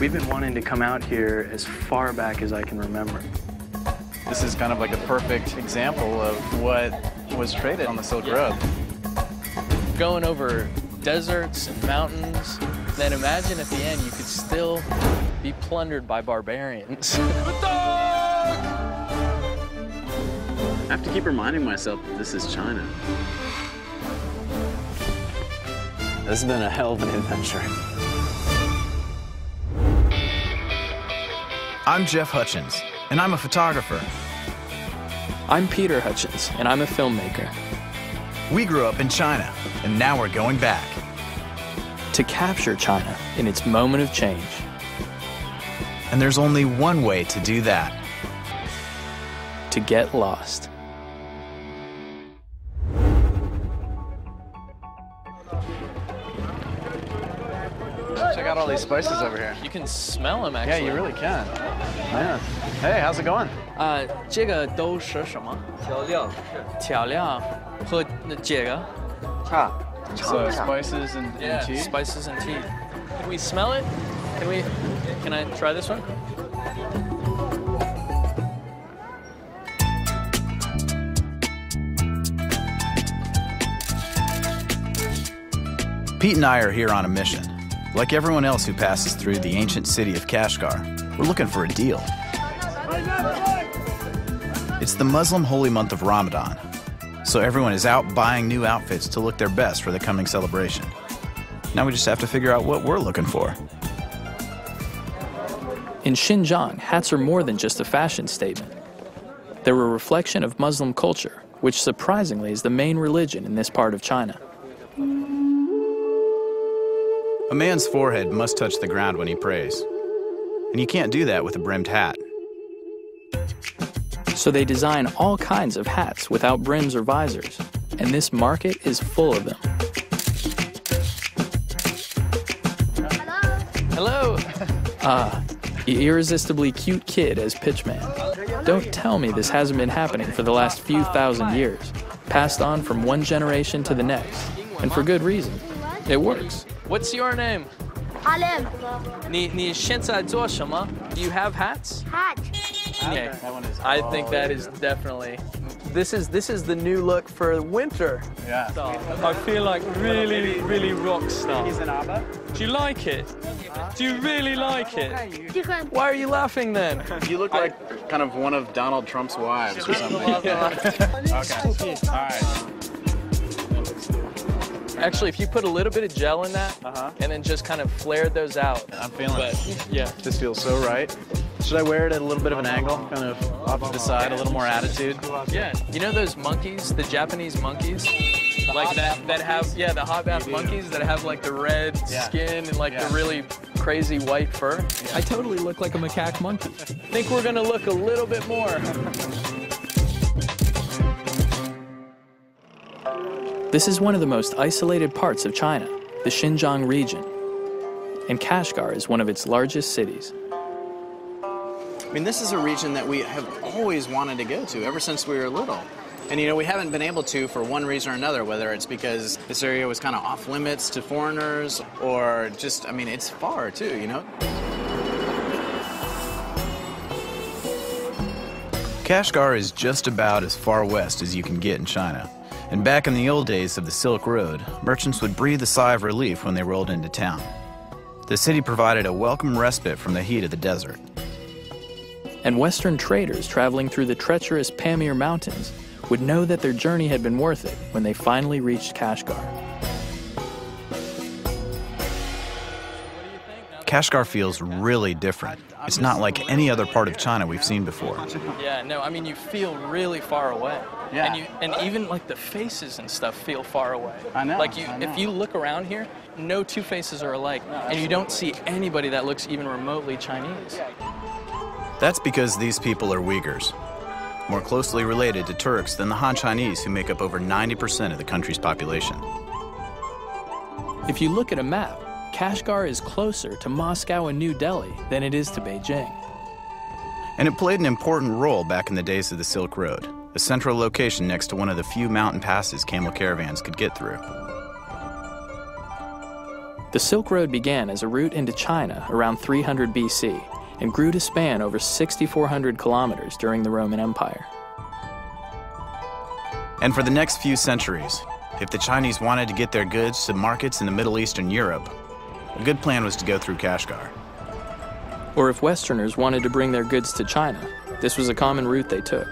We've been wanting to come out here as far back as I can remember. This is kind of like a perfect example of what was traded on the Silk Road. Going over deserts and mountains, then imagine at the end you could still be plundered by barbarians. I have to keep reminding myself that this is China. This has been a hell of an adventure. I'm Jeff Hutchens, and I'm a photographer. I'm Peter Hutchens, and I'm a filmmaker. We grew up in China, and now we're going back. To capture China in its moment of change. And there's only one way to do that. To get lost. Check out all these spices over here. You can smell them, actually. Yeah, you really can. Man. Hey, how's it going? 这个都是什么？调料和这个 So spices and tea? Spices and tea. Can we smell it? Can I try this one? Pete and I are here on a mission. Like everyone else who passes through the ancient city of Kashgar, we're looking for a deal. It's the Muslim holy month of Ramadan, so everyone is out buying new outfits to look their best for the coming celebration. Now we just have to figure out what we're looking for. In Xinjiang, hats are more than just a fashion statement. They're a reflection of Muslim culture, which surprisingly is the main religion in this part of China. A man's forehead must touch the ground when he prays, and you can't do that with a brimmed hat. So they design all kinds of hats without brims or visors, and this market is full of them. Hello! Irresistibly cute kid as pitchman. Don't tell me this hasn't been happening for the last few thousand years, passed on from one generation to the next, and for good reason. It works. What's your name? Alem. 你现在做什么? Do you have hats? Hat. Okay. I think that is definitely. This is the new look for winter. Yeah. I feel like really rock star. Do you like it? Do you really like it? Different. Why are you laughing then? You look like kind of one of Donald Trump's wives or something. Okay. All right. Actually, if you put a little bit of gel in that, and then just kind of flared those out. I'm feeling it. Yeah. This feels so right. Should I wear it at a little bit of an angle, kind of off to the side, a little more attitude? Yeah. You know those monkeys, the Japanese monkeys? Like that have, the hot bath monkeys that have like the red skin and like the really crazy white fur? I totally look like a macaque monkey. I think we're gonna look a little bit more. This is one of the most isolated parts of China, the Xinjiang region. And Kashgar is one of its largest cities. I mean, this is a region that we have always wanted to go to ever since we were little. And, you know, we haven't been able to for one reason or another, whether it's because this area was kind of off limits to foreigners or just, I mean, it's far too, you know? Kashgar is just about as far west as you can get in China. And back in the old days of the Silk Road, merchants would breathe a sigh of relief when they rolled into town. The city provided a welcome respite from the heat of the desert. And Western traders traveling through the treacherous Pamir Mountains would know that their journey had been worth it when they finally reached Kashgar. Kashgar feels really different. It's not like any other part of China we've seen before. Yeah, no, I mean, you feel really far away. Yeah. And even like the faces and stuff feel far away. I know. Like if you look around here, no two faces are alike, and you don't see anybody that looks even remotely Chinese. That's because these people are Uyghurs, more closely related to Turks than the Han Chinese, who make up over 90% of the country's population. If you look at a map, Kashgar is closer to Moscow and New Delhi than it is to Beijing. And it played an important role back in the days of the Silk Road, a central location next to one of the few mountain passes camel caravans could get through. The Silk Road began as a route into China around 300 BC and grew to span over 6,400 kilometers during the Roman Empire. And for the next few centuries, if the Chinese wanted to get their goods to markets in the Middle East and Europe, a good plan was to go through Kashgar. Or if Westerners wanted to bring their goods to China, this was a common route they took.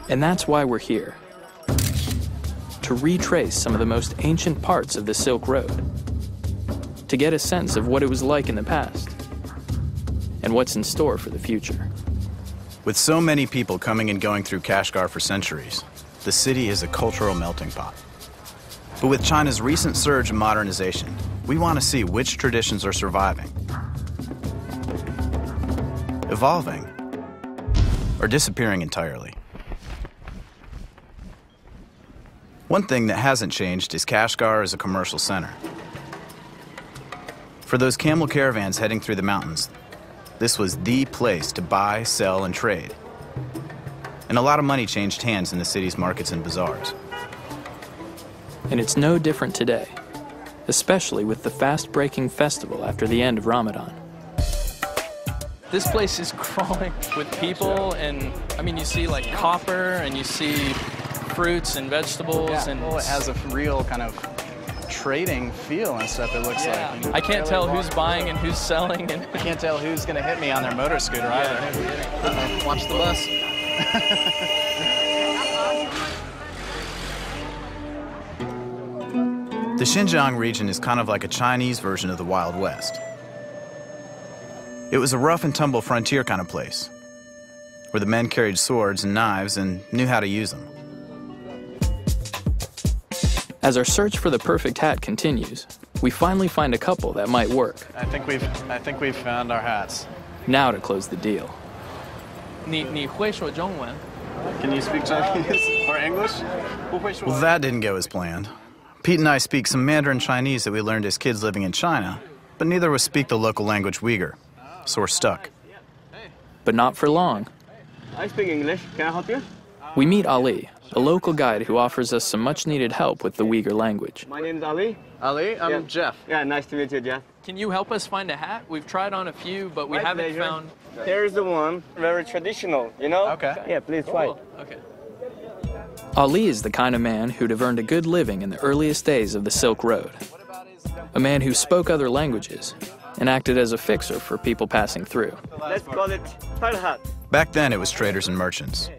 And that's why we're here, to retrace some of the most ancient parts of the Silk Road, to get a sense of what it was like in the past and what's in store for the future. With so many people coming and going through Kashgar for centuries, the city is a cultural melting pot. But with China's recent surge in modernization, we want to see which traditions are surviving, evolving, or disappearing entirely. One thing that hasn't changed is Kashgar as a commercial center. For those camel caravans heading through the mountains, this was the place to buy, sell, and trade. And a lot of money changed hands in the city's markets and bazaars. And it's no different today, especially with the fast-breaking festival after the end of Ramadan. This place is crawling with people, and I mean, you see like copper, and you see fruits and vegetables, and well, it has a real kind of trading feel and stuff, it looks like. And I can't tell who's buying and who's selling, and I can't tell who's going to hit me on their motor scooter either. Uh-oh, watch the bus. The Xinjiang region is kind of like a Chinese version of the Wild West. It was a rough and tumble frontier kind of place, where the men carried swords and knives and knew how to use them. as our search for the perfect hat continues, we finally find a couple that might work. I think we've found our hats. Now to close the deal. 你会说中文? Can you speak Chinese or English? Well, that didn't go as planned. Pete and I speak some Mandarin Chinese that we learned as kids living in China, but neither of us speak the local language Uyghur, so we're stuck. But not for long. I speak English. Can I help you? We meet Ali, a local guide who offers us some much-needed help with the Uyghur language. My name is Ali. Ali, I'm Jeff. Yeah, nice to meet you, Jeff. Can you help us find a hat? We've tried on a few, but we haven't found... Here's the one, very traditional, you know? Okay. Yeah, please try. Cool. Okay. Ali is the kind of man who'd have earned a good living in the earliest days of the Silk Road. A man who spoke other languages and acted as a fixer for people passing through. Let's call it title hat. Back then, it was traders and merchants.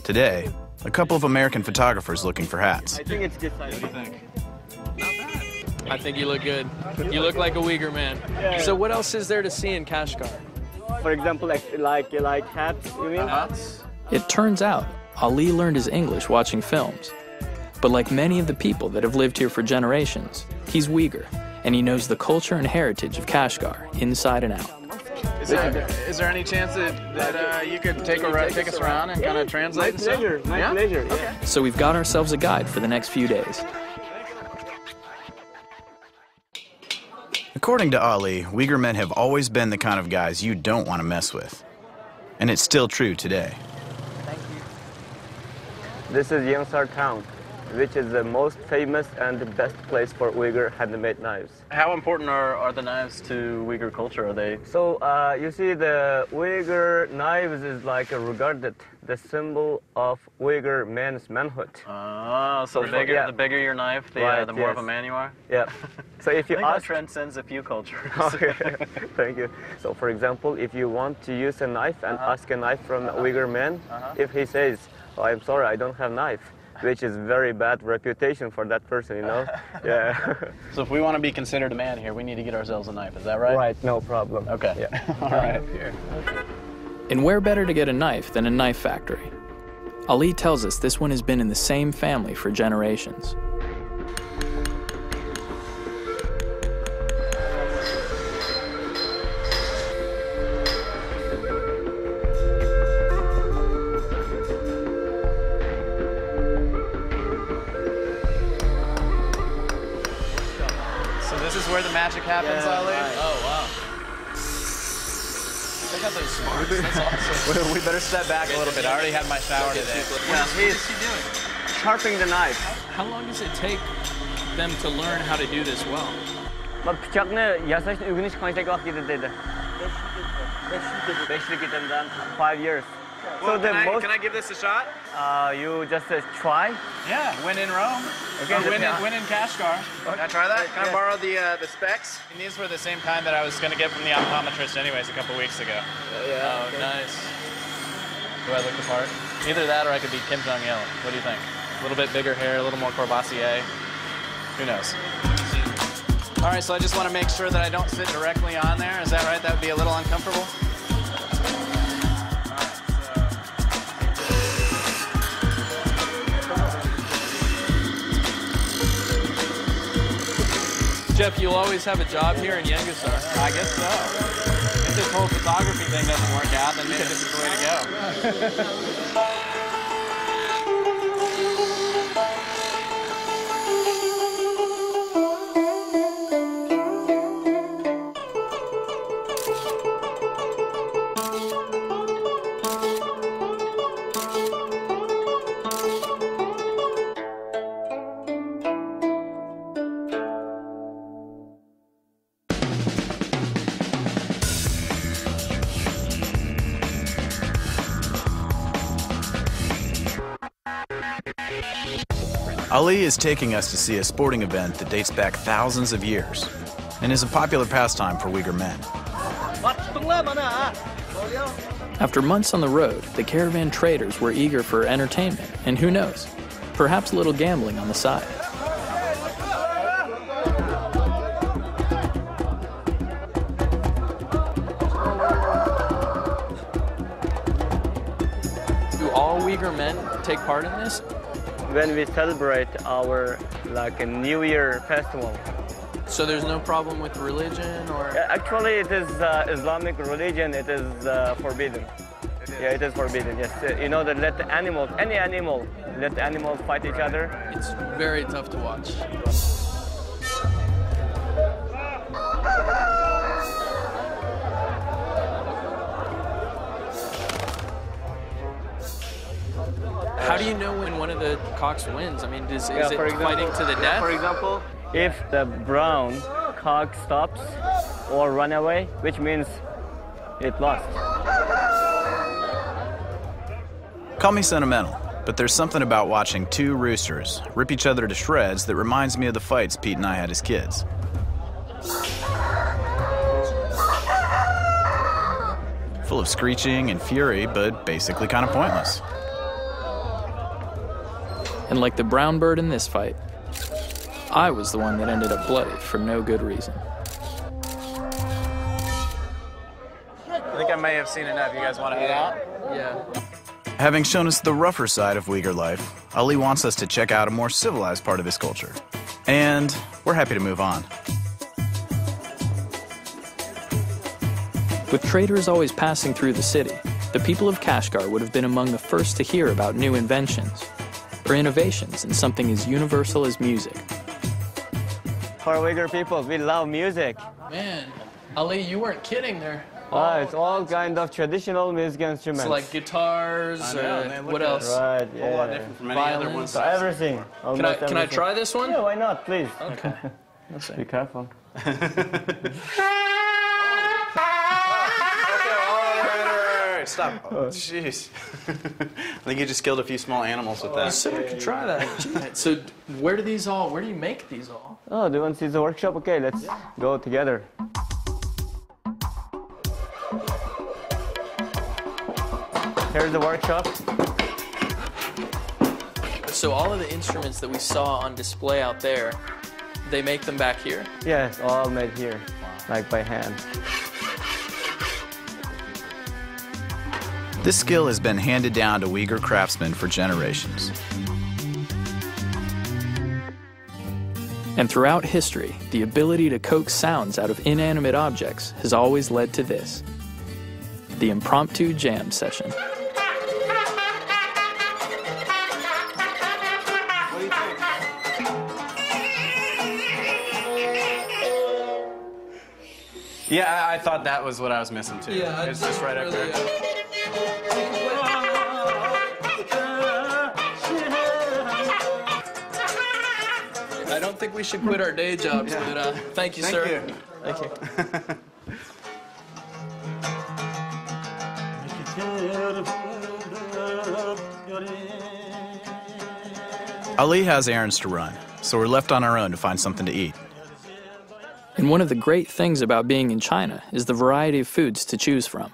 Today, a couple of American photographers looking for hats. I think it's good size. What do you think? I think you look good. You look like a Uyghur man. Yeah. So what else is there to see in Kashgar? For example, like hats, you mean? Hats? It turns out Ali learned his English watching films. But like many of the people that have lived here for generations, he's Uyghur, and he knows the culture and heritage of Kashgar inside and out. Is there any chance that you could take us around and kind of translate? My pleasure, my pleasure. Yeah. Okay. So we've got ourselves a guide for the next few days. According to Ali, Uyghur men have always been the kind of guys you don't want to mess with. And it's still true today. This is Yangsar town, which is the most famous and the best place for Uyghur handmade knives. How important are the knives to Uyghur culture? Are they? So you see, the Uyghur knives is like regarded the symbol of Uyghur man's manhood. Oh, so the bigger your knife, the more of a man you are? Yeah. So if you I think that ask... transcends a few cultures. Okay, thank you. So for example, if you want to use a knife and ask a knife from a Uyghur man, if he says, "Oh, I'm sorry, I don't have knife," which is very bad reputation for that person, you know? Yeah. So if we want to be considered a man here, we need to get ourselves a knife, is that right? Right, no problem. Okay. Yeah. All right. Here. And where better to get a knife than a knife factory? Ali tells us this one has been in the same family for generations. So this is where the magic happens, Ali? Right. Oh, wow. Check out those smarts. That's awesome. We better step back a little bit. I already had my shower today. Yeah, What is he doing? sharpening the knife. How long does it take them to learn how to do this well? Bıçakını yasashni o'rganish qancha vaqt ketadi? 5 yil ketadi. 5 years. Well, can I give this a shot? You just try. Yeah, when in Rome. Okay, When in Kashgar. Can I try that? Can I borrow the specs? And these were the same kind that I was going to get from the optometrist anyways a couple weeks ago. Oh, nice. Do I look the part? Either that or I could be Kim Jong-il. What do you think? A little bit bigger hair, a little more Corbusier. Who knows? All right, so I just want to make sure that I don't sit directly on there. Is that right? That would be a little uncomfortable? Jeff, you'll always have a job here in Yengusar. I guess so. If this whole photography thing doesn't work out, then maybe this is the way to go. Ali is taking us to see a sporting event that dates back thousands of years and is a popular pastime for Uyghur men. After months on the road, the caravan traders were eager for entertainment, and who knows, perhaps a little gambling on the side. Do all Uyghur men take part in this? When we celebrate our a New Year festival. So there's no problem with religion or? Actually, it is Islamic religion. It is forbidden. Yeah, it is forbidden. Yes, you know that let the animals, any animal, let the animals fight each other. It's very tough to watch. How do you know when one of the cocks wins? I mean, is it fighting to the death? For example, if the brown cock stops or run away, which means it lost. Call me sentimental, but there's something about watching two roosters rip each other to shreds that reminds me of the fights Pete and I had as kids. Full of screeching and fury, but basically kind of pointless. And like the brown bird in this fight, I was the one that ended up bloody for no good reason. I think I may have seen enough. You guys want to head out? Yeah. Having shown us the rougher side of Uyghur life, Ali wants us to check out a more civilized part of his culture. And we're happy to move on. With traders always passing through the city, the people of Kashgar would have been among the first to hear about new inventions or innovations in something as universal as music. For Uyghur people, we love music. Man, Ali, you weren't kidding there. It's all kind of traditional music instruments. So like guitars, what else? Right, A whole lot different from any other ones. So everything. Can I try this one? Yeah, why not, please. Okay. Be careful. Stop. Oh, jeez. I think you just killed a few small animals with that. You said we could try that. So where do you make these all? Oh, do you want to see the workshop? Okay, let's go together. Here's the workshop. So all of the instruments that we saw on display out there, they make them back here? Yes, all made here, like by hand. This skill has been handed down to Uyghur craftsmen for generations. And throughout history, the ability to coax sounds out of inanimate objects has always led to this: the impromptu jam session. Yeah, I thought that was what I was missing too. Yeah, it's just right up there. think we should quit our day jobs, but thank you, sir. Thank you. Thank you. Ali has errands to run, so we're left on our own to find something to eat. And one of the great things about being in China is the variety of foods to choose from.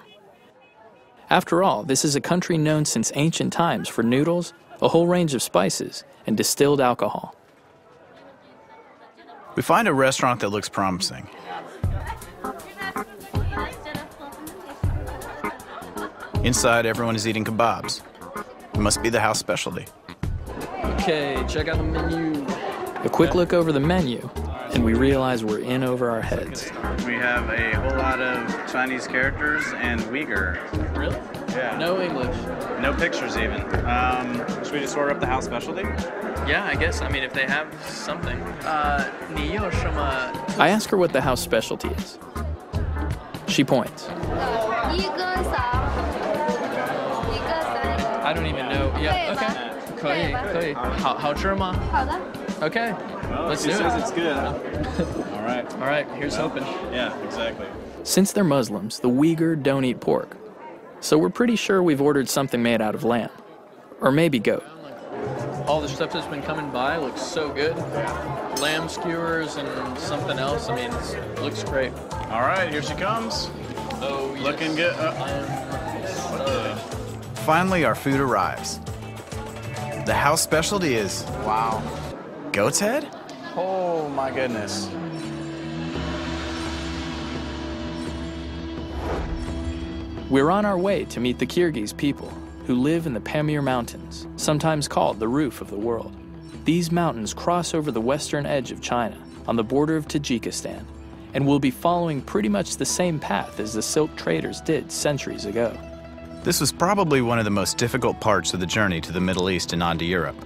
After all, this is a country known since ancient times for noodles, a whole range of spices, and distilled alcohol. We find a restaurant that looks promising. Inside, everyone is eating kebabs. It must be the house specialty. Okay, check out the menu. A quick look over the menu, and we realize we're in over our heads. We have a whole lot of Chinese characters and Uyghur. Really? Yeah. No English. No pictures even. Should we just order up the house specialty? Yeah, I guess. I mean, if they have something. I ask her what the house specialty is. She points. I don't even know. Yeah, okay. 可以，可以。好吃吗？好的。Okay. Let's do it. Says it's good. All right. All right, here's hoping. Yeah, exactly. Since they're Muslims, the Uyghur don't eat pork. So we're pretty sure we've ordered something made out of lamb. Or maybe goat. All the stuff that's been coming by looks so good. Lamb skewers and something else. I mean, it looks great. All right, here she comes. Oh, yes. Looking good. Finally, our food arrives. The house specialty is, Wow. goat's head? Oh my goodness. We're on our way to meet the Kyrgyz people, who live in the Pamir Mountains, sometimes called the roof of the world. These mountains cross over the western edge of China, on the border of Tajikistan, and will be following pretty much the same path as the silk traders did centuries ago. This was probably one of the most difficult parts of the journey to the Middle East and onto Europe.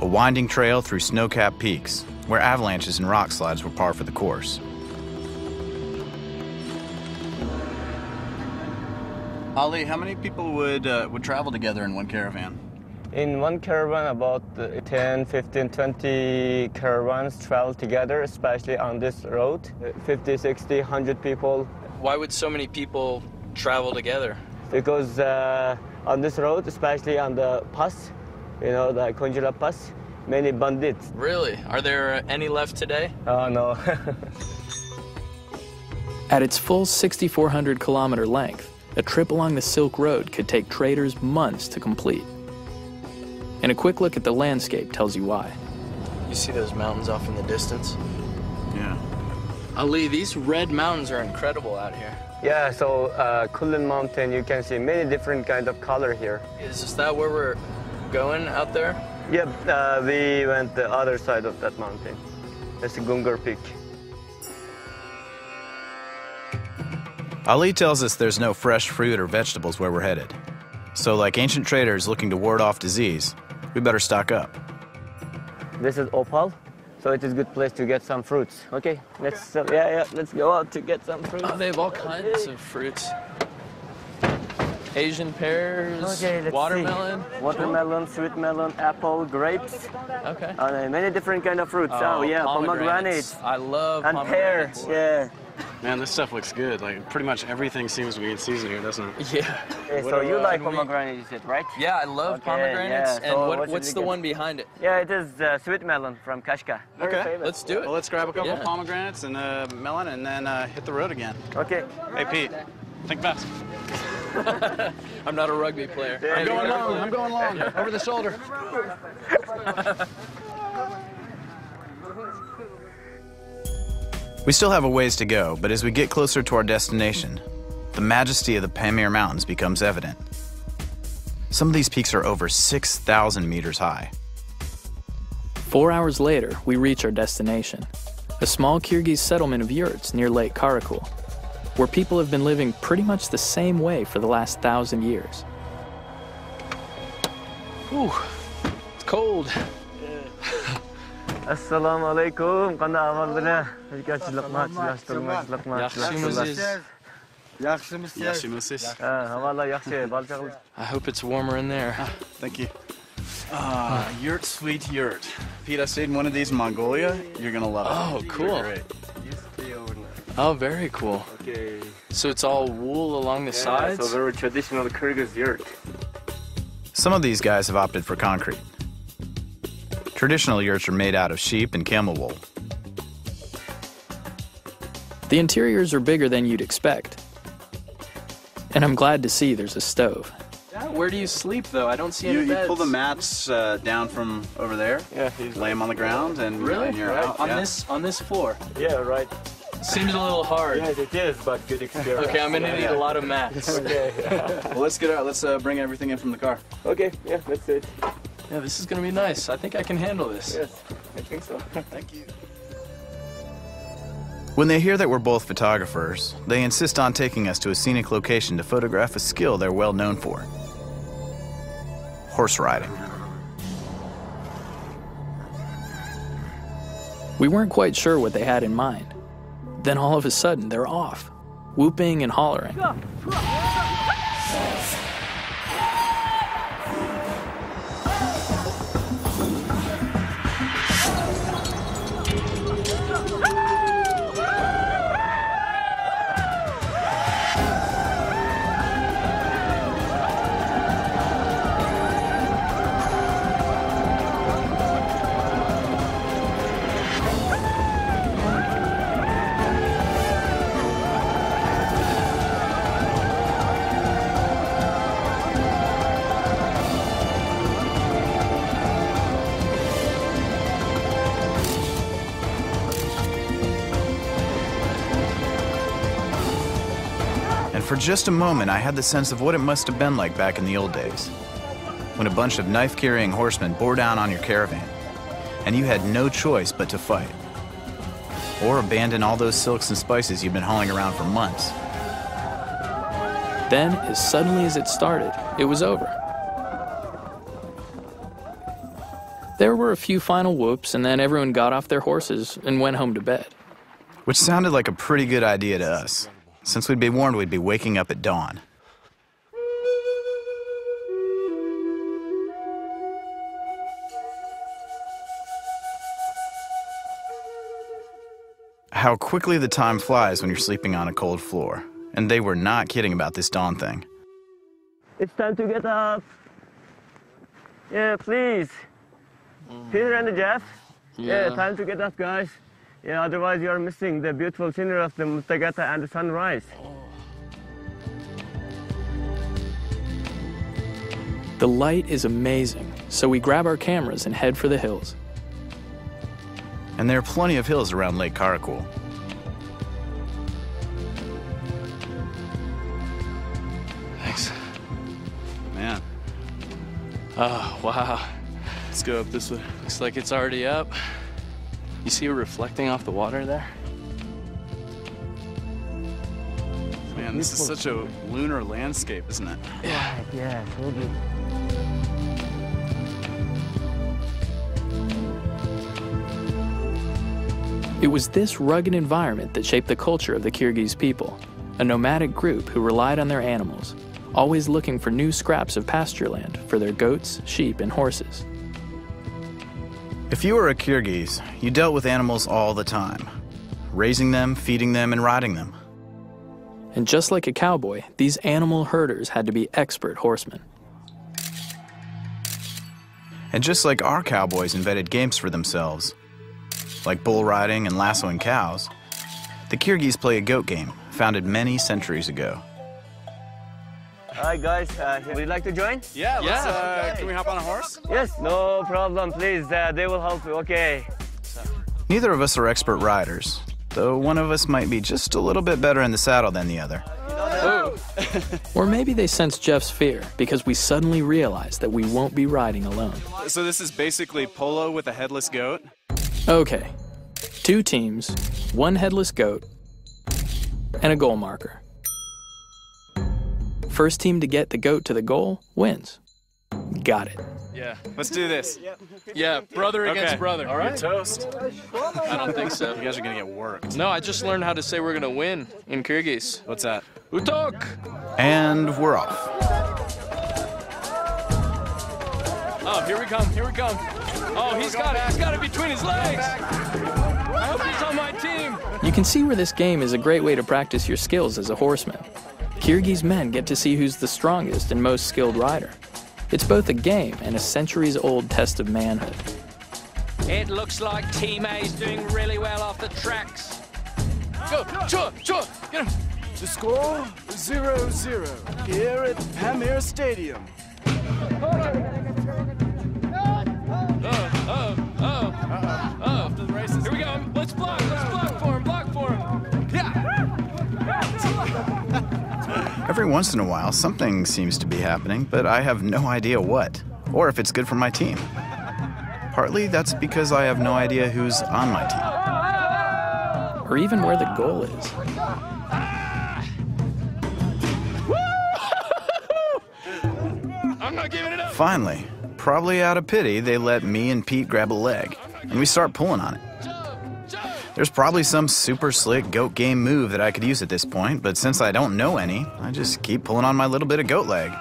A winding trail through snow-capped peaks, where avalanches and rock slides were par for the course. Ali, how many people would travel together in one caravan? In one caravan, about 10, 15, 20 caravans travel together, especially on this road. 50, 60, 100 people. Why would so many people travel together? Because on this road, especially on the pass, you know, the Kunlun Pass, many bandits. Really? Are there any left today? Oh, no. At its full 6,400 kilometer length, a trip along the Silk Road could take traders months to complete. And a quick look at the landscape tells you why. You see those mountains off in the distance? Yeah. Ali, these red mountains are incredible out here. Yeah, so Kunlun Mountain, you can see many different kind of color here. Is that where we're going out there? Yep, we went the other side of that mountain. It's Gungur Peak. Ali tells us there's no fresh fruit or vegetables where we're headed. So like ancient traders looking to ward off disease, we better stock up. This is opal, so it is a good place to get some fruits. Okay, let's let's go out to get some fruits. Oh, they have all kinds of fruits. Asian pears, Okay, let's watermelon. see. Watermelon, sweet melon, apple, grapes. Okay. Many different kind of fruits. Oh yeah, pomegranates I love and pomegranates. pears. Yeah. Man, this stuff looks good. Like, pretty much everything seems to be in season here, doesn't it? Yeah. Okay, so you like pomegranates, you said, right? Yeah, I love Okay, pomegranates. yeah. So And what's the one behind it? Yeah, it is sweet melon from Kashgar. Very Okay, famous. Let's do it. Well, let's grab a couple Yeah. of pomegranates and melon and then hit the road again. Okay. Hey, Pete, think fast. I'm not a rugby player. Yeah, I'm going long, over the shoulder. We still have a ways to go, but as we get closer to our destination, the majesty of the Pamir Mountains becomes evident. Some of these peaks are over 6,000 meters high. 4 hours later, we reach our destination, a small Kyrgyz settlement of yurts near Lake Karakul, where people have been living pretty much the same way for the last 1,000 years. Ooh, it's cold. Assalamu alaikum. Qanday ahvolinglar? Yaxshimisiz? Havalar yaxshi, balchig'imiz. I hope it's warmer in there. Thank you. Yurt, sweet yurt. Pete, I stayed in one of these in Mongolia. You're gonna love it. Oh, cool. Great. Oh, very cool. Okay. So it's all wool along the sides? So very traditional Kyrgyz yurt. Some of these guys have opted for concrete. Traditional yurts are made out of sheep and camel wool. The interiors are bigger than you'd expect. And I'm glad to see there's a stove. Where do you sleep, though? I don't see any You beds. pull the mats down from over there, Yeah, lay them on the ground, and, and you're out. On yeah. this floor? Yeah, right. Seems a little hard. Yes, it is, but good experience. Okay, I'm gonna need a lot of mats. Okay. Well, let's get out. Let's bring everything in from the car. Okay, yeah, that's it. Yeah, this is gonna be nice. I think I can handle this. Yes, I think so. Thank you. When they hear that we're both photographers, they insist on taking us to a scenic location to photograph a skill they're well known for: horse riding. We weren't quite sure what they had in mind. Then all of a sudden, they're off, whooping and hollering. For just a moment, I had the sense of what it must have been like back in the old days, when a bunch of knife-carrying horsemen bore down on your caravan, and you had no choice but to fight, or abandon all those silks and spices you've been hauling around for months. Then, as suddenly as it started, it was over. There were a few final whoops, and then everyone got off their horses and went home to bed. Which sounded like a pretty good idea to us, since we'd be warned we'd be waking up at dawn. How quickly the time flies when you're sleeping on a cold floor. And they were not kidding about this dawn thing. It's time to get up. Yeah, please. Peter and Jeff. Yeah, time to get up, guys. Yeah, otherwise you are missing the beautiful scenery of the Mustagata and the sunrise. The light is amazing, so we grab our cameras and head for the hills. And there are plenty of hills around Lake Karakul. Thanks. Man. Oh, wow. Let's go up this way. Looks like it's already up. You see it reflecting off the water there? Man, this is such a lunar landscape, isn't it? Yeah. Yeah, totally. It was this rugged environment that shaped the culture of the Kyrgyz people, a nomadic group who relied on their animals, always looking for new scraps of pasture land for their goats, sheep, and horses. If you were a Kyrgyz, you dealt with animals all the time, raising them, feeding them, and riding them. And just like a cowboy, these animal herders had to be expert horsemen. And just like our cowboys invented games for themselves, like bull riding and lassoing cows, the Kyrgyz play a goat game founded many centuries ago. All right, guys, would you like to join? Yeah, let's, okay. Can we hop on a horse? Yes, no problem, please. They will help you, okay. Neither of us are expert riders, though one of us might be just a little bit better in the saddle than the other. Or maybe they sensed Jeff's fear because we suddenly realized that we won't be riding alone. So this is basically polo with a headless goat? Okay, 2 teams, 1 headless goat, and a goal marker. First team to get the goat to the goal wins. Got it. Yeah. Let's do this. Yeah, brother against Okay. brother. All right. Toast. I don't think so. You guys are gonna get worked. No, I just learned how to say we're gonna win in Kyrgyz. What's that? Utok! And we're off. Oh, here we come, here we come. Oh, he's got it between his legs. I hope he's on my team. You can see where this game is a great way to practice your skills as a horseman. Kyrgyz men get to see who's the strongest and most skilled rider. It's both a game and a centuries-old test of manhood. It looks like Team A is doing really well off the tracks. Go, Chua, get him. The score, 0-0, here at Pamir Stadium. Here we go. Let's block for him, Yeah. Every once in a while, something seems to be happening, but I have no idea what, or if it's good for my team. Partly that's because I have no idea who's on my team. Or even where the goal is. I'm not giving it up. Finally, probably out of pity, they let me and Pete grab a leg, and we start pulling on it. There's probably some super slick goat game move that I could use at this point, but since I don't know any, I just keep pulling on my little bit of goat leg.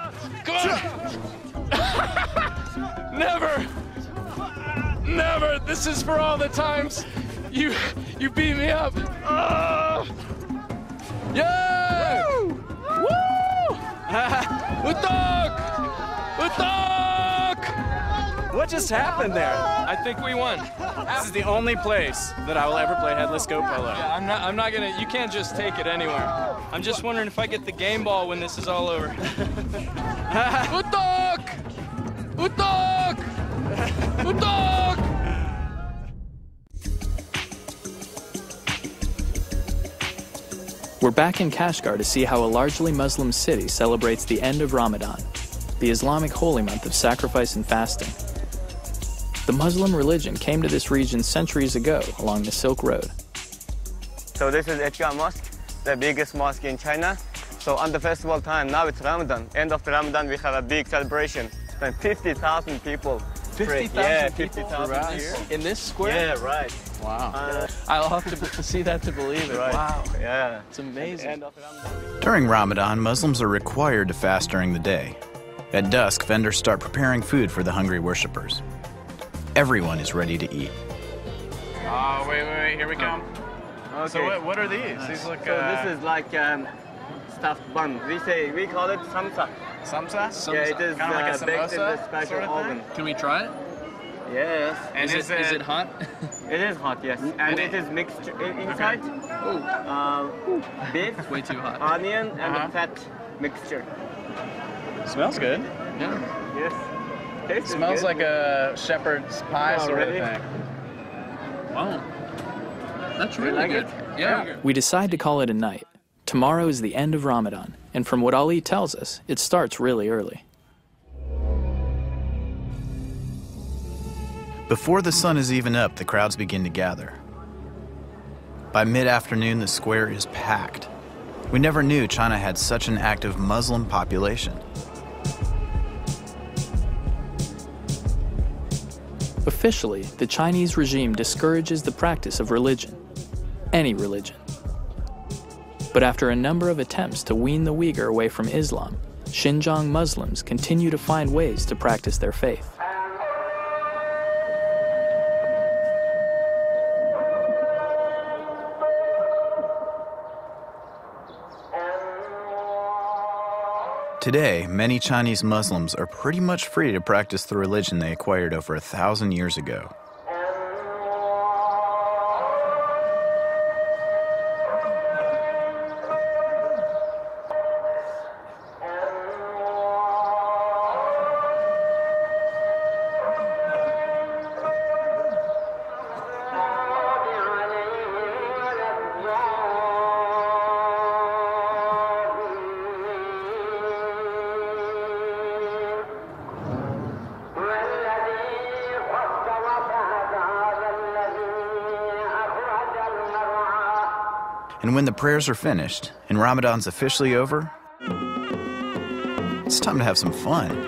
Come on! Never! This is for all the times you beat me up. Yeah! Woo! Woo! Utok! What just happened there? I think we won. This is the only place that I will ever play headless goat polo. Yeah, I'm not gonna, you can't just take it anywhere. I'm just wondering if I get the game ball when this is all over. Utok! Utok! Utok! We're back in Kashgar to see how a largely Muslim city celebrates the end of Ramadan, the Islamic holy month of sacrifice and fasting. The Muslim religion came to this region centuries ago along the Silk Road. So this is Etga Mosque, the biggest mosque in China. So on the festival time, now it's Ramadan. End of the Ramadan, we have a big celebration. And 50,000 people. 50,000 people here? In this square? Yeah, right. Wow. I'll have to see that to believe it. Right. Wow. Yeah. It's amazing. During Ramadan, Muslims are required to fast during the day. At dusk, vendors start preparing food for the hungry worshippers. Everyone is ready to eat. Oh, wait, here we come. Okay. So what are these? These look... So this is like stuffed bun. We call it samsa. Samsa? Yeah, it is kind of like a baked in the samosa special sort of oven. Can we try it? Yes. And Is it hot? It is hot, yes. And it is mixed inside. Beef, Way too hot. onion, and the fat mixture. Smells good. Yeah. Yes. Tastes Smells good. like a shepherd's pie Oh, sort really? of thing. Wow. That's You really like good. it? Yeah. We decide to call it a night. Tomorrow is the end of Ramadan, and from what Ali tells us, it starts really early. Before the sun is even up, the crowds begin to gather. By mid-afternoon, the square is packed. We never knew China had such an active Muslim population. Officially, the Chinese regime discourages the practice of religion, any religion. But after a number of attempts to wean the Uyghur away from Islam, Xinjiang Muslims continue to find ways to practice their faith. Today, many Chinese Muslims are pretty much free to practice the religion they acquired over 1,000 years ago. And when the prayers are finished and Ramadan's officially over, it's time to have some fun.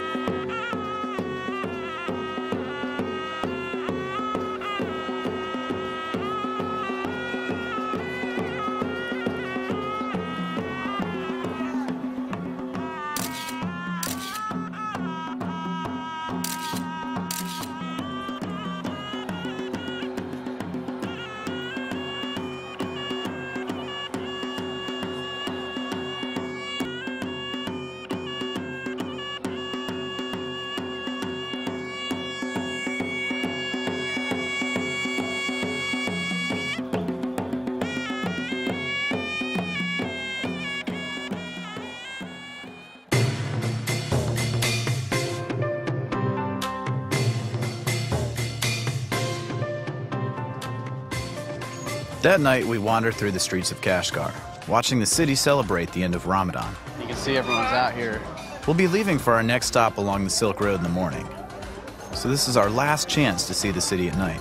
That night, we wandered through the streets of Kashgar, watching the city celebrate the end of Ramadan. You can see everyone's out here. We'll be leaving for our next stop along the Silk Road in the morning. So this is our last chance to see the city at night.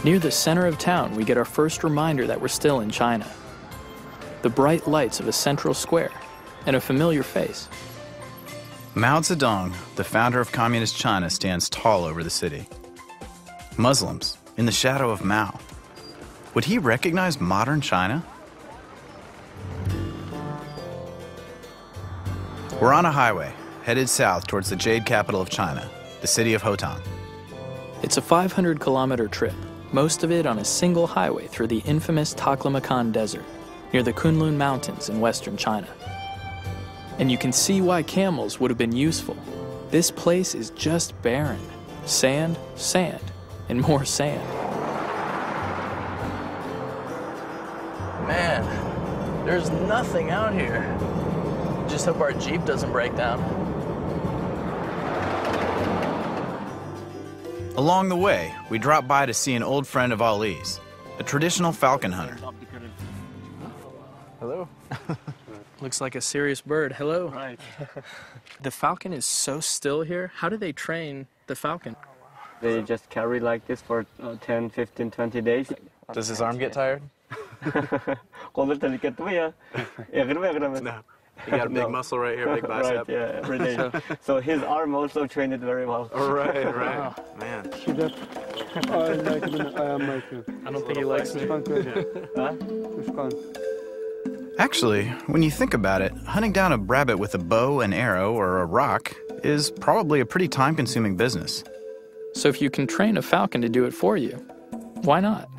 Near the center of town, we get our first reminder that we're still in China. The bright lights of a central square and a familiar face. Mao Zedong, the founder of Communist China, stands tall over the city. Muslims, in the shadow of Mao. Would he recognize modern China? We're on a highway, headed south towards the Jade capital of China, the city of Hotan. It's a 500-kilometer trip, most of it on a single highway through the infamous Taklamakan Desert, near the Kunlun Mountains in western China. And you can see why camels would have been useful. This place is just barren. Sand, sand, and more sand. Man, there's nothing out here. Just hope our Jeep doesn't break down. Along the way, we drop by to see an old friend of Ali's, a traditional falcon hunter. Hello. Looks like a serious bird. Hello. Right. The falcon is so still here. How do they train the falcon? They just carry like this for 10, 15, 20 days. Does his arm get tired? No. He got a big muscle right here, big bicep. Right, yeah, every day. So his arm also trained it very well. Right. Wow. Man. I don't think he likes me. Actually, when you think about it, hunting down a rabbit with a bow, an arrow, or a rock is probably a pretty time-consuming business. So if you can train a falcon to do it for you, why not?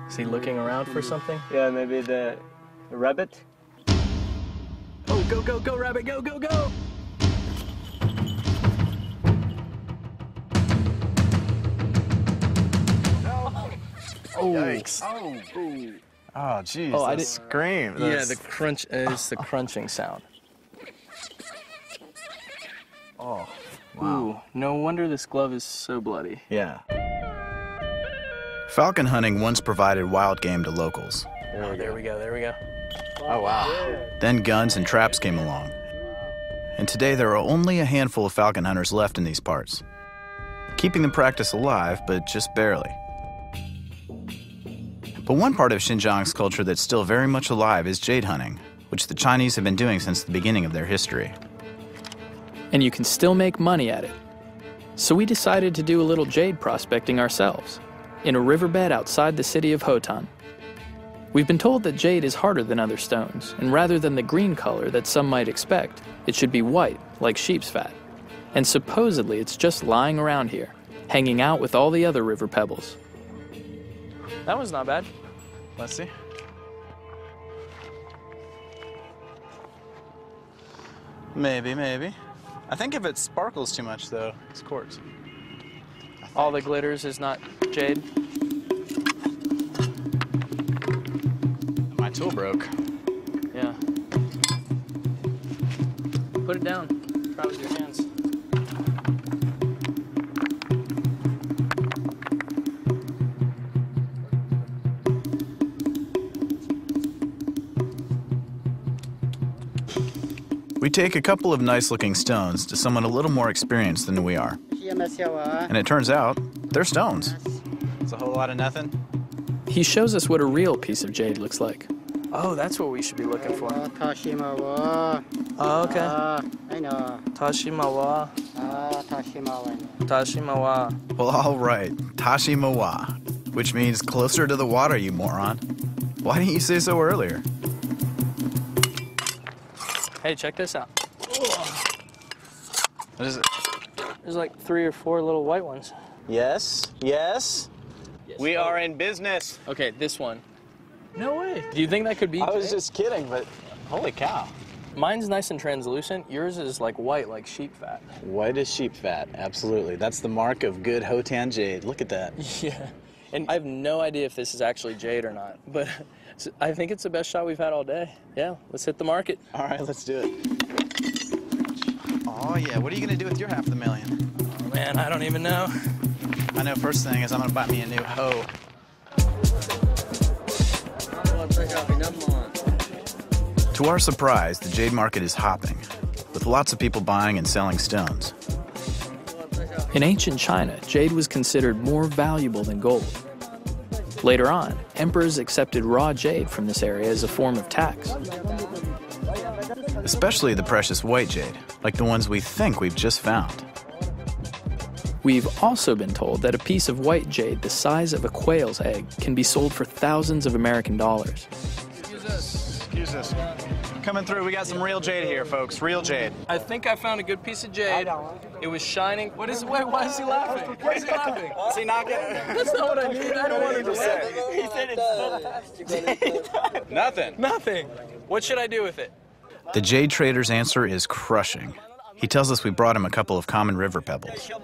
Is he looking around for something? Yeah, maybe the rabbit. Oh, go, go, go, rabbit, go, go, go! Oh. Yikes. Oh, jeez. Oh, I that didn't scream. Yeah, the crunch is the crunching sound. Oh, wow. Ooh, no wonder this glove is so bloody. Yeah. Falcon hunting once provided wild game to locals. There we go. Oh, wow. Then guns and traps came along. And today there are only a handful of falcon hunters left in these parts. Keeping the practice alive, but just barely. But one part of Xinjiang's culture that's still very much alive is jade hunting, which the Chinese have been doing since the beginning of their history. And you can still make money at it. So we decided to do a little jade prospecting ourselves, in a riverbed outside the city of Hotan. We've been told that jade is harder than other stones, and rather than the green color that some might expect, it should be white, like sheep's fat. And supposedly it's just lying around here, hanging out with all the other river pebbles. That one's not bad. Let's see. Maybe. I think if it sparkles too much, though, it's quartz. All that glitters is not jade. My tool broke. Yeah. Put it down. Try with your hands. We take a couple of nice-looking stones to someone a little more experienced than we are. And it turns out, they're stones. It's a whole lot of nothing. He shows us what a real piece of jade looks like. Oh, that's what we should be looking for. Oh, okay. Tashimawa. Tashimawa. Well, all right, Tashimawa, which means closer to the water, you moron. Why didn't you say so earlier? Hey, check this out. What is it? There's like 3 or 4 little white ones. Yes. We are in business. Okay, this one. No way. Do you think that could be I was jade? just kidding, but holy cow. Mine's nice and translucent. Yours is like white, like sheep fat. White as sheep fat, absolutely. That's the mark of good Hotan jade. Look at that. Yeah. And I have no idea if this is actually jade or not, but I think it's the best shot we've had all day. Yeah, let's hit the market. All right, let's do it. Oh, yeah. What are you going to do with your half of the million? Oh, man, I don't even know. I know first thing is I'm going to buy me a new hoe. To our surprise, the jade market is hopping, with lots of people buying and selling stones. In ancient China, jade was considered more valuable than gold. Later on, emperors accepted raw jade from this area as a form of tax. Especially the precious white jade, like the ones we think we've just found. We've also been told that a piece of white jade the size of a quail's egg can be sold for thousands of American dollars. Excuse us. Coming through, we got some real jade here, folks. Real jade. I think I found a good piece of jade. It was shining. What is it? Wait, why is he laughing? Why is he laughing? Is he not getting it? That's not what I need. I don't want him to say. He said it's Nothing. Nothing. What should I do with it? The jade trader's answer is crushing. He tells us we brought him a couple of common river pebbles. You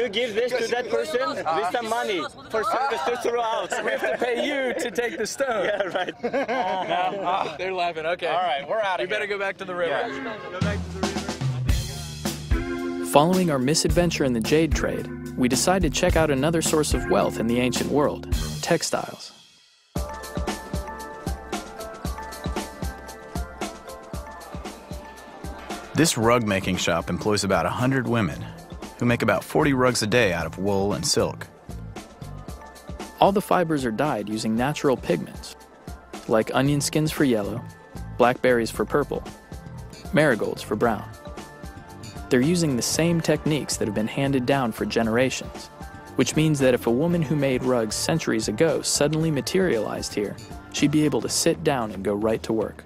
give this to that person with some money for service to throw out. We have to pay you to take the stone. Yeah, right. They're laughing. Okay. All right, we're out of here. We better go back to the river. Following our misadventure in the jade trade, we decided to check out another source of wealth in the ancient world, textiles. This rug-making shop employs about 100 women who make about 40 rugs a day out of wool and silk. All the fibers are dyed using natural pigments, like onion skins for yellow, blackberries for purple, marigolds for brown. They're using the same techniques that have been handed down for generations, which means that if a woman who made rugs centuries ago suddenly materialized here, she'd be able to sit down and go right to work.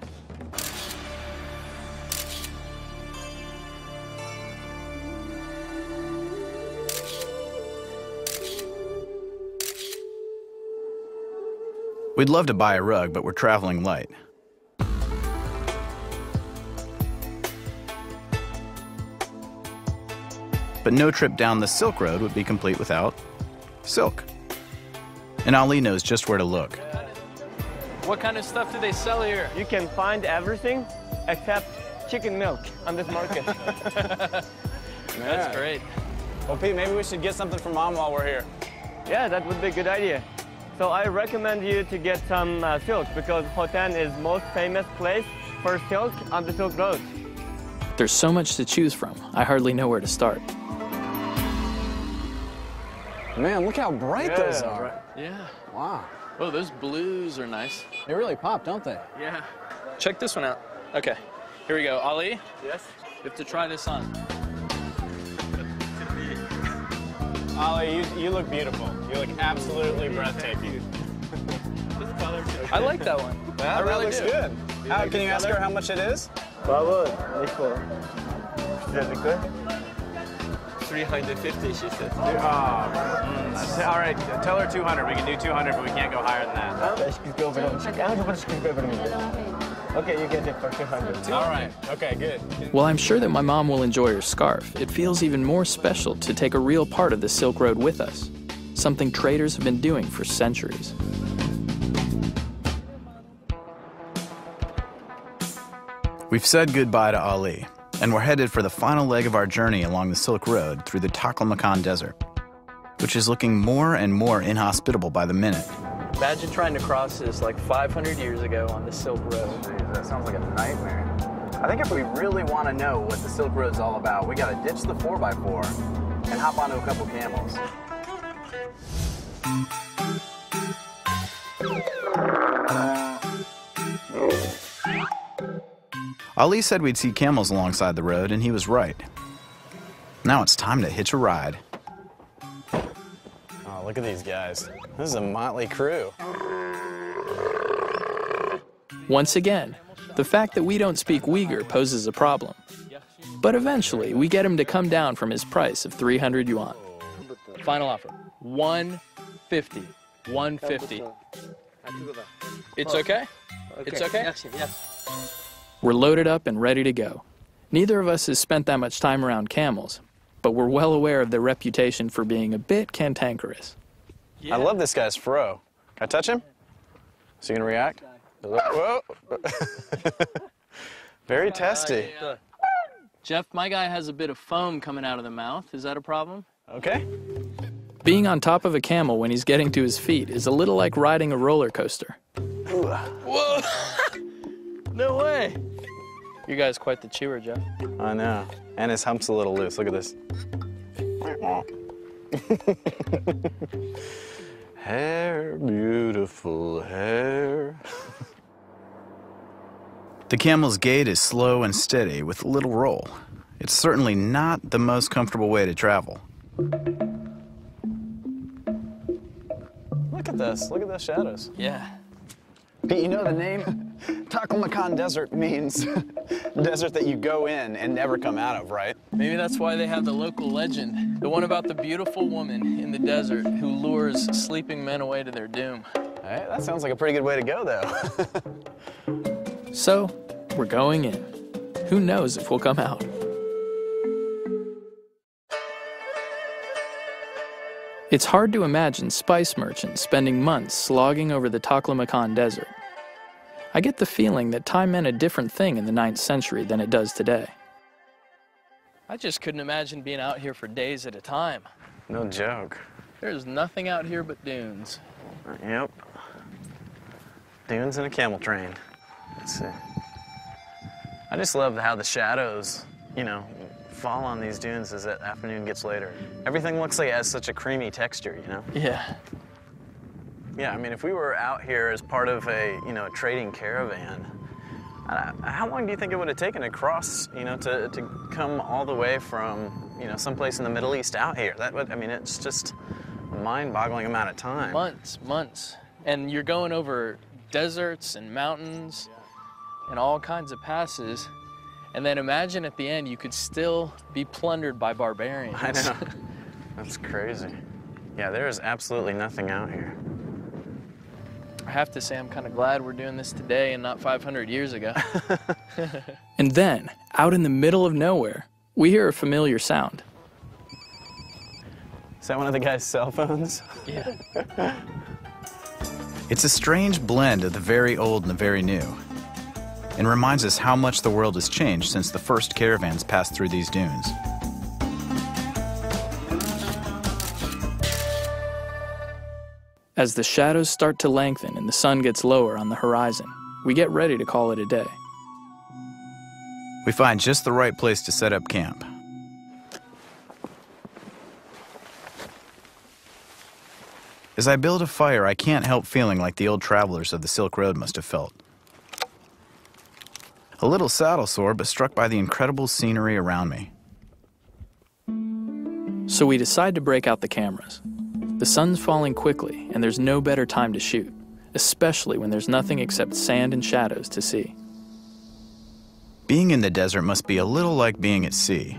We'd love to buy a rug, but we're traveling light. But no trip down the Silk Road would be complete without silk. And Ali knows just where to look. What kind of stuff do they sell here? You can find everything except chicken milk on this market. That's great. Well, Pete, maybe we should get something for Mom while we're here. Yeah, that would be a good idea. So I recommend you to get some silk because Hutchens is most famous place for silk on the Silk Road. There's so much to choose from, I hardly know where to start. Man, look how bright those are. Right. Yeah. Wow. Oh, those blues are nice. They really pop, don't they? Yeah. Check this one out. Okay, here we go. Ali? Yes? You have to try this on. Ollie, you look beautiful. You look absolutely breathtaking. I like that one. Yeah, I really looks do. good. Can you ask her how much it is? Bravo, Nico. Is that good? 350, she said. All right, tell her 200. We can do 200, but we can't go higher than that. Okay, you get it for 200. All right. Okay, good. Well, I'm sure that my mom will enjoy her scarf. It feels even more special to take a real part of the Silk Road with us, something traders have been doing for centuries. We've said goodbye to Ali, and we're headed for the final leg of our journey along the Silk Road through the Taklamakan Desert, which is looking more and more inhospitable by the minute. Imagine trying to cross this like 500 years ago on the Silk Road. Jeez, that sounds like a nightmare. I think if we really want to know what the Silk Road's all about, we got to ditch the 4x4 and hop onto a couple camels. Ali said we'd see camels alongside the road, and he was right. Now it's time to hitch a ride. Oh, look at these guys. This is a motley crew. Once again, the fact that we don't speak Uyghur poses a problem. But eventually, we get him to come down from his price of 300 yuan. Final offer, 150. 150. It's okay? It's okay? Yes. We're loaded up and ready to go. Neither of us has spent that much time around camels, but we're well aware of their reputation for being a bit cantankerous. I love this guy's fro. Can I touch him? Is he gonna react? Whoa. Very testy. Jeff, my guy has a bit of foam coming out of the mouth. Is that a problem? Okay. Being on top of a camel when he's getting to his feet is a little like riding a roller coaster. Whoa! No way! Your guy's quite the chewer, Jeff. I know. And his hump's a little loose. Look at this. Hair, beautiful hair. The camel's gait is slow and steady with little roll. It's certainly not the most comfortable way to travel. Look at this. Look at those shadows. Yeah. Pete, you know the name? Taklamakan Desert means desert that you go in and never come out of, right? Maybe that's why they have the local legend. The one about the beautiful woman in the desert who lures sleeping men away to their doom. Hey, that sounds like a pretty good way to go, though. So, we're going in. Who knows if we'll come out? It's hard to imagine spice merchants spending months slogging over the Taklamakan Desert. I get the feeling that time meant a different thing in the 9th century than it does today. I just couldn't imagine being out here for days at a time. No joke. There's nothing out here but dunes. Yep. Dunes and a camel train. Let's see. I just love how the shadows, you know, fall on these dunes as the afternoon gets later. Everything looks like it has such a creamy texture, you know? Yeah. Yeah, I mean, if we were out here as part of a, you know, a trading caravan, how long do you think it would have taken to cross, you know, to come all the way from, you know, someplace in the Middle East out here? That would, I mean, it's just a mind-boggling amount of time. Months. And you're going over deserts and mountains and all kinds of passes. And then imagine at the end you could still be plundered by barbarians. I know. That's crazy. Yeah, there is absolutely nothing out here. I have to say I'm kind of glad we're doing this today and not 500 years ago. And then, out in the middle of nowhere, we hear a familiar sound. Is that one of the guy's cell phones? Yeah. It's a strange blend of the very old and the very new, and reminds us how much the world has changed since the first caravans passed through these dunes. As the shadows start to lengthen and the sun gets lower on the horizon, we get ready to call it a day. We find just the right place to set up camp. As I build a fire, I can't help feeling like the old travelers of the Silk Road must have felt. A little saddle sore, but struck by the incredible scenery around me. So we decide to break out the cameras. The sun's falling quickly, and there's no better time to shoot, especially when there's nothing except sand and shadows to see. Being in the desert must be a little like being at sea.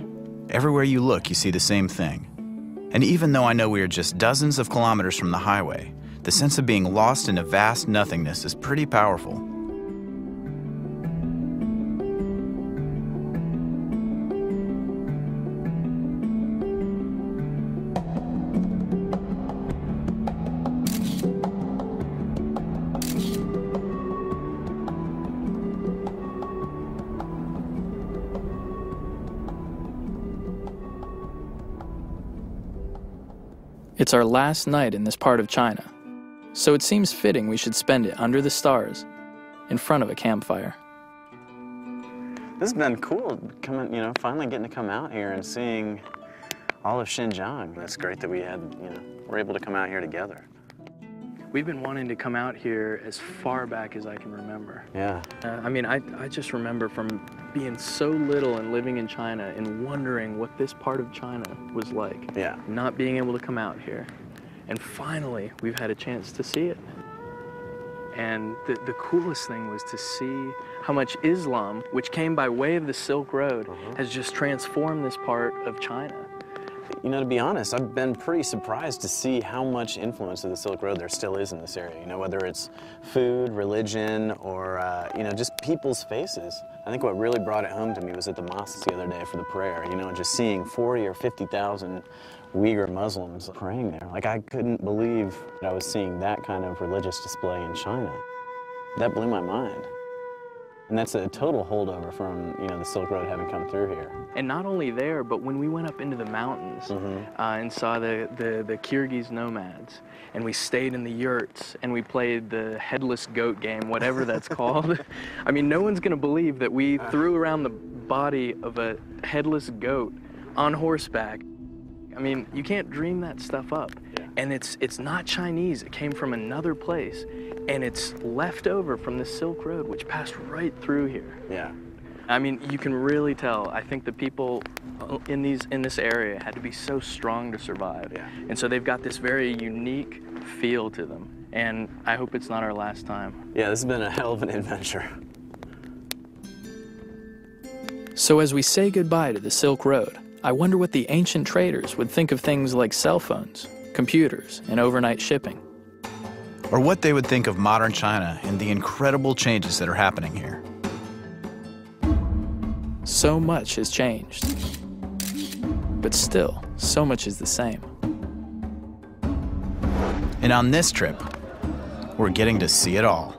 Everywhere you look, you see the same thing. And even though I know we are just dozens of kilometers from the highway, the sense of being lost in a vast nothingness is pretty powerful. It's our last night in this part of China, so it seems fitting we should spend it under the stars, in front of a campfire. This has been cool, coming, you know, finally getting to come out here and seeing all of Xinjiang. It's great that we had, you know, we're able to come out here together. We've been wanting to come out here as far back as I can remember. Yeah. I mean, I just remember from being so little and living in China and wondering what this part of China was like. Yeah. Not being able to come out here. And finally, we've had a chance to see it. And the coolest thing was to see how much Islam, which came by way of the Silk Road, has just transformed this part of China. You know, to be honest, I've been pretty surprised to see how much influence of the Silk Road there still is in this area. You know, whether it's food, religion, or, you know, just people's faces. I think what really brought it home to me was at the mosque the other day for the prayer, you know, just seeing 40 or 50,000 Uyghur Muslims praying there. Like, I couldn't believe that I was seeing that kind of religious display in China. That blew my mind. And that's a total holdover from, the Silk Road having come through here. And not only there, but when we went up into the mountains and saw the Kyrgyz nomads, and we stayed in the yurts, and we played the headless goat game, whatever that's called. I mean, no one's gonna believe that we threw around the body of a headless goat on horseback. I mean, you can't dream that stuff up. Yeah. And it's not Chinese, it came from another place. And it's left over from the Silk Road, which passed right through here. Yeah. I mean, you can really tell. I think the people in this area had to be so strong to survive. Yeah. And so they've got this very unique feel to them. And I hope it's not our last time. Yeah, this has been a hell of an adventure. So as we say goodbye to the Silk Road, I wonder what the ancient traders would think of things like cell phones, computers, and overnight shipping. Or what they would think of modern China and the incredible changes that are happening here. So much has changed. But still, so much is the same. And on this trip, we're getting to see it all.